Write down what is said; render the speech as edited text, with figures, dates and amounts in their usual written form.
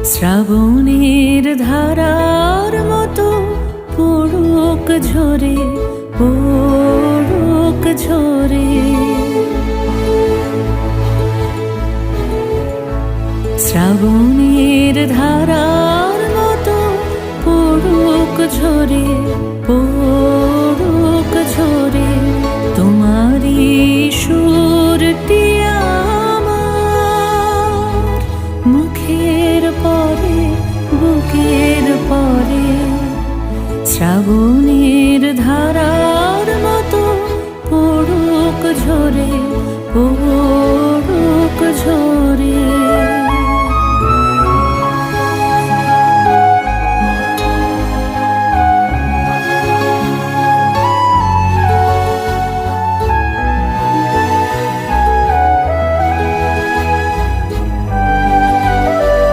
শ্রাবণের ধারার মতো পড়ুক ঝরে, পড়ুক ঝরে। শ্রাবণের ধারার মতো পড়ুক ঝরে, পড়ুক ঝরে। তোমারই সুরটি আমার মুখের পরে, বুকের পরে। শ্রাবণের ধারার মতো পড়ুক ঝরে,